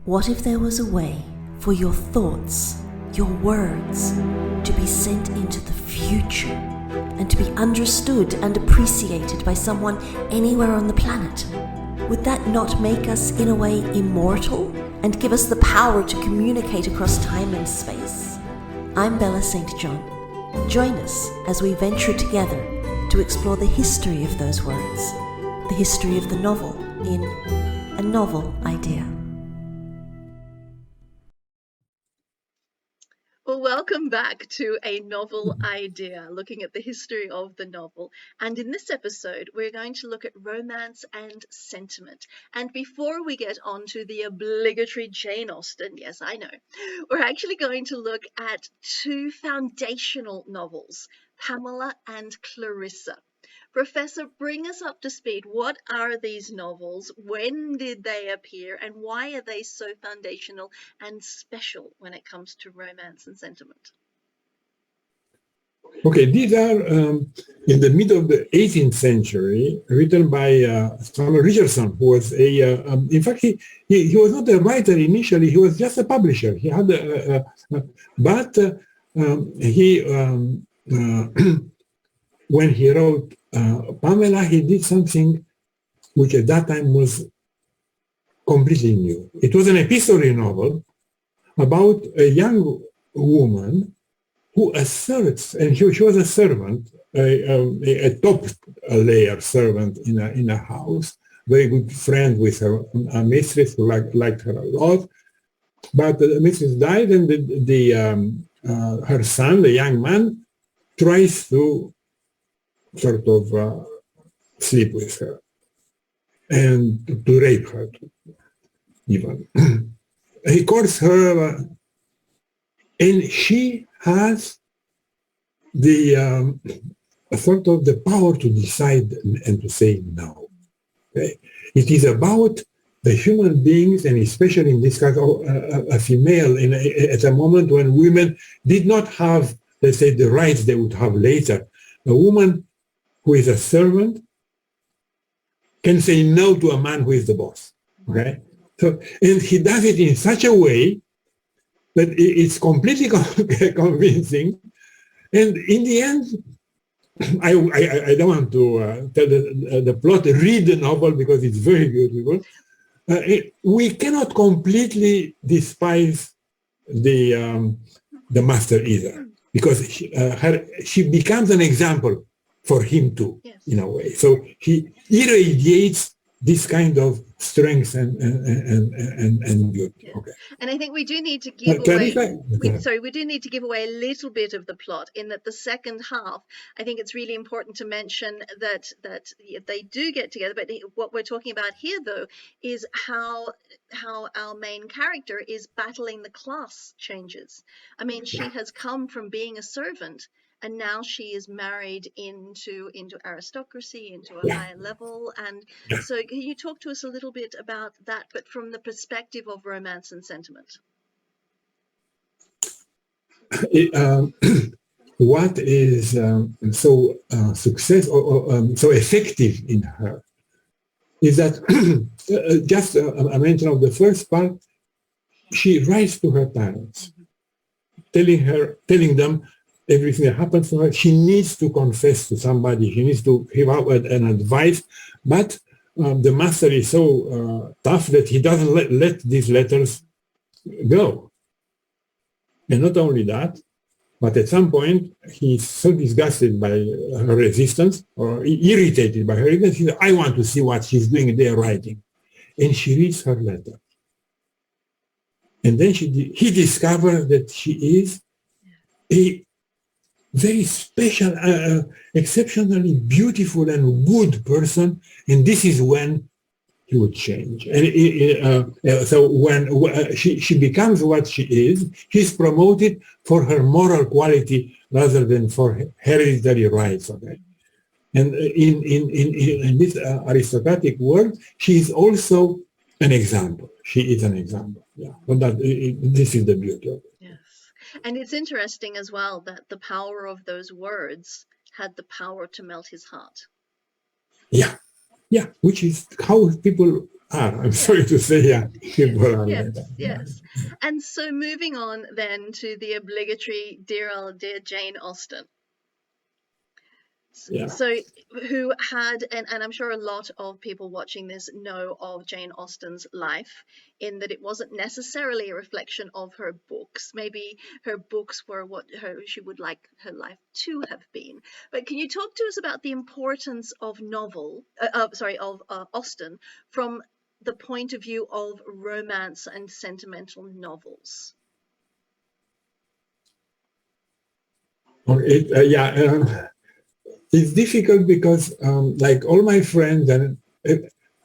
What if there was a way for your thoughts, your words, to be sent into the future and to be understood and appreciated by someone anywhere on the planet? Would that not make us, in a way, immortal and give us the power to communicate across time and space? I'm Bella St. John. Join us as we venture together to explore the history of those words, the history of the novel in A Novel Idea. Well, welcome back to A Novel Idea, looking at the history of the novel. And in this episode, we're going to look at romance and sentiment. And before we get on to the obligatory Jane Austen, yes, I know, we're actually going to look at two foundational novels, Pamela and Clarissa. Professor, bring us up to speed. What are these novels? When did they appear? And why are they so foundational and special when it comes to romance and sentiment? Okay, these are in the middle of the 18th century, written by Samuel Richardson, who was in fact, he was not a writer initially, he was just a publisher. He had when he wrote Pamela, he did something which at that time was completely new. It was an epistolary novel about a young woman who asserts, and she was a servant, a top layer servant in a house, very good friend with her mistress who liked her a lot. But the mistress died, and her son, the young man, tries to sort of sleep with her and to rape her even. He courts her, and she has the sort of the power to decide and to say no. Okay? It is about the human beings, and especially in this case, a female, at a moment when women did not have, let's say, the rights they would have later. A woman who is a servant can say no to a man who is the boss. Okay, so and he does it in such a way that it's completely convincing. And in the end, I don't want to tell the plot. Read the novel because it's very beautiful. We cannot completely despise the master either, because she becomes an example for him too, yes, in a way. So he irradiates this kind of strength and beauty. Yes. Okay. And I think we do need to give away. We do need to give away a little bit of the plot. In that the second half, I think it's really important to mention that they do get together. But what we're talking about here, though, is how our main character is battling the class changes. I mean, she has come from being a servant, and now she is married into aristocracy, into a higher level. And so can you talk to us a little bit about that, but from the perspective of romance and sentiment? What is so so effective in her is that just a mention of the first part, she writes to her parents, telling them everything that happens to her. She needs to confess to somebody. She needs to give out an advice. But the master is so tough that he doesn't let these letters go. And not only that, but at some point, he's so disgusted by her resistance or irritated by her resistance, he says, I want to see what she's doing there writing. And she reads her letter. And then he discovers that she is a very special, exceptionally beautiful and good person, and this is when he would change. And so when she becomes what she is, she's promoted for her moral quality rather than for hereditary rights. Okay, and in this aristocratic world, she is also an example. She is an example. Yeah, but this is the beauty of it. Yes. And it's interesting as well that the power of those words had the power to melt his heart. Yeah, which is how people are. I'm sorry to say, yeah, people are Yes, like that. yes. And so moving on then to the obligatory dear old dear Jane Austen. Yeah. So who had, and I'm sure a lot of people watching this know of Jane Austen's life, in that it wasn't necessarily a reflection of her books. Maybe her books were what she would like her life to have been. But can you talk to us about the importance of Austen from the point of view of romance and sentimental novels? It's difficult because, like all my friends, and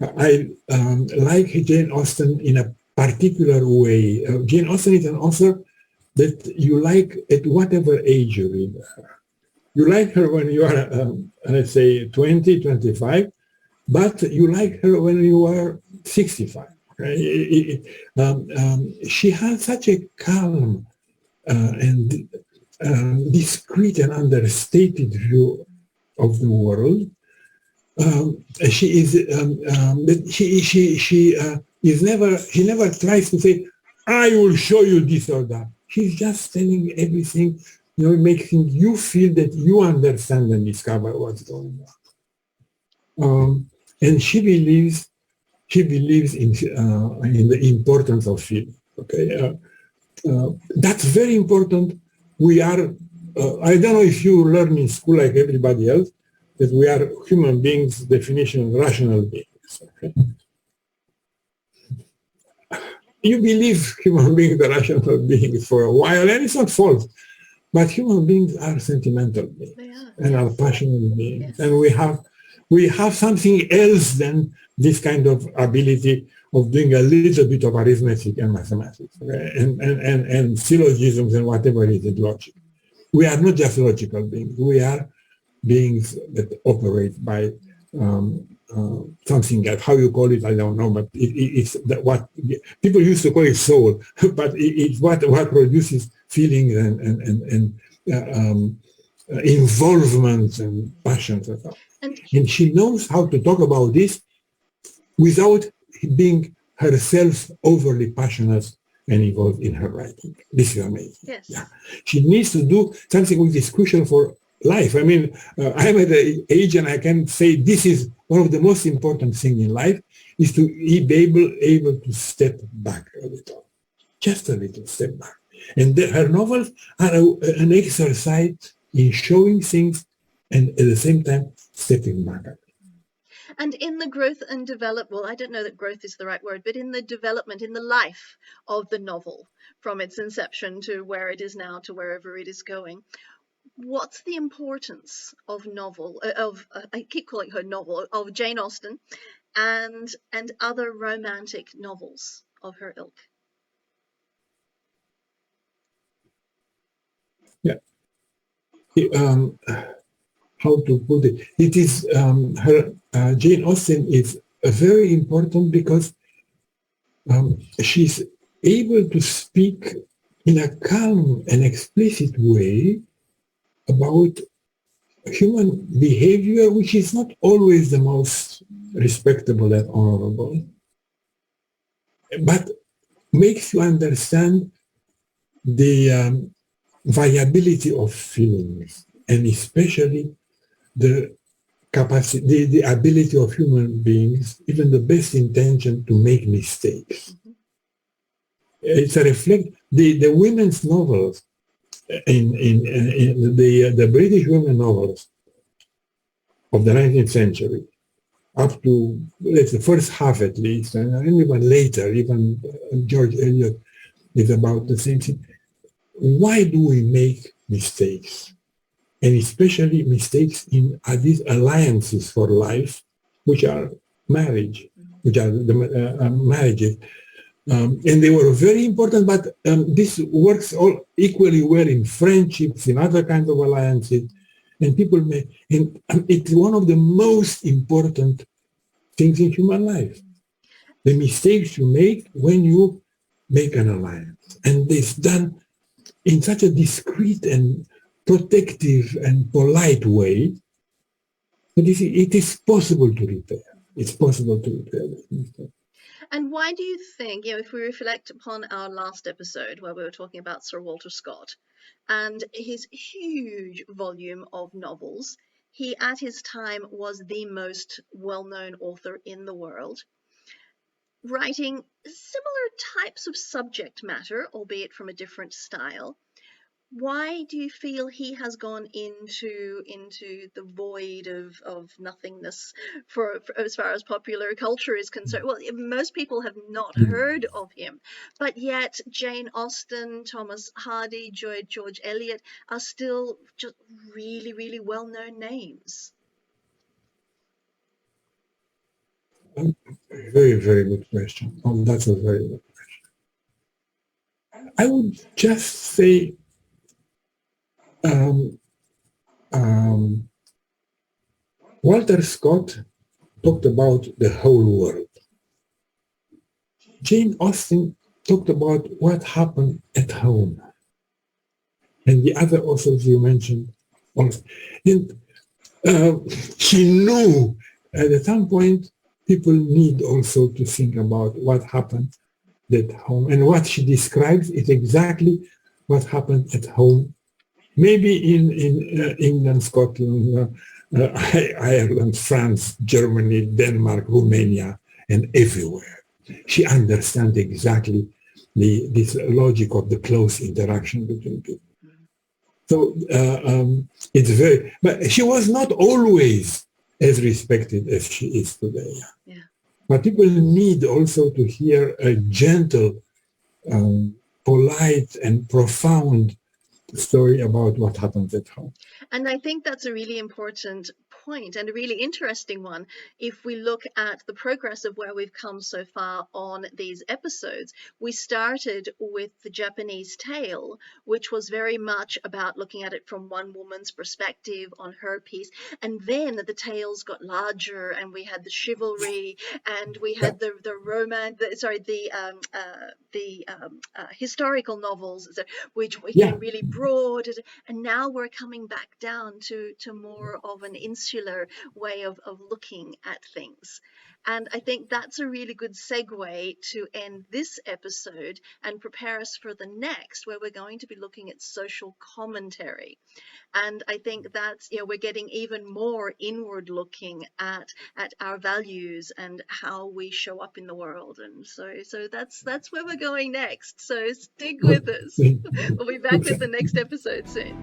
I like Jane Austen in a particular way. Jane Austen is an author that you like at whatever age you read her. You like her when you are, let's say, 20, 25, but you like her when you are 65. She has such a calm and discreet and understated view of the world. She never tries to say, I will show you this or that. She's just telling everything, making you feel that you understand and discover what's going on. And she believes in the importance of feeling. Okay, that's very important. We are. I don't know if you learn in school like everybody else that we are human beings. Definition rational beings. Okay? You believe human beings are rational beings for a while, and it's not false. But human beings are sentimental beings and are passionate beings, and we have something else than this kind of ability of doing a little bit of arithmetic and mathematics, okay? and syllogisms and whatever it is, logic. We are not just logical beings. We are beings that operate by something that, how you call it, I don't know, but it's what people used to call it soul, but it's what produces feelings and involvement and passions and stuff. And she knows how to talk about this without being herself overly passionate and involved in her writing. This is amazing. Yes. Yeah. She needs to do something which is crucial for life. I mean, I'm at the age and I can say this is one of the most important things in life is to be able to step back a little, just a little step back. And her novels are an exercise in showing things and at the same time stepping back. And in the growth and develop, well, I don't know that growth is the right word, but in the development, in the life of the novel, from its inception to where it is now to wherever it is going, what's the importance of I keep calling her novel, of Jane Austen and other romantic novels of her ilk? Yeah. How to put it? It is Jane Austen is very important because she's able to speak in a calm and explicit way about human behavior, which is not always the most respectable and honorable, but makes you understand the viability of feelings, and especially the capacity, the ability of human beings, even the best intention, to make mistakes. Mm-hmm. It's a reflect the women's novels in the British women novels of the 19th century, up to let's say the first half at least, and even later, even George Eliot is about the same thing. Why do we make mistakes? And especially mistakes in these alliances for life, which are marriage, which are the marriages. And they were very important, but this works all equally well in friendships, in other kinds of alliances. And people may, and it's one of the most important things in human life. The mistakes you make when you make an alliance. And it's done in such a discreet and protective and polite way that it is possible to repair. It's possible to repair this mistake. And why do you think, if we reflect upon our last episode where we were talking about Sir Walter Scott and his huge volume of novels, he at his time was the most well-known author in the world, writing similar types of subject matter, albeit from a different style. Why do you feel he has gone into the void of nothingness for as far as popular culture is concerned? Well, most people have not heard of him, but yet Jane Austen, Thomas Hardy, George Eliot are still just really, really well-known names. Very, very good question. Oh, that's a very good question. I would just say Walter Scott talked about the whole world. Jane Austen talked about what happened at home. And the other authors you mentioned, also. And she knew at some point people need also to think about what happened at home. And what she describes is exactly what happened at home. Maybe in England, Scotland, Ireland, France, Germany, Denmark, Romania, and everywhere. She understands exactly this logic of the close interaction between people. So it's very, but she was not always as respected as she is today. Yeah. But people need also to hear a gentle, polite, and profound story about what happens at home. And I think that's a really important point and a really interesting one. If we look at the progress of where we've come so far on these episodes, we started with the Japanese tale, which was very much about looking at it from one woman's perspective on her piece. And then the tales got larger and we had the chivalry and we had the romance, historical novels, which became really broad. And now we're coming back down to more of an insular way of looking at things. And I think that's a really good segue to end this episode and prepare us for the next, where we're going to be looking at social commentary. And I think that's, we're getting even more inward looking at our values and how we show up in the world. And so that's where we're going next. So stick with us. We'll be back with the next episode soon.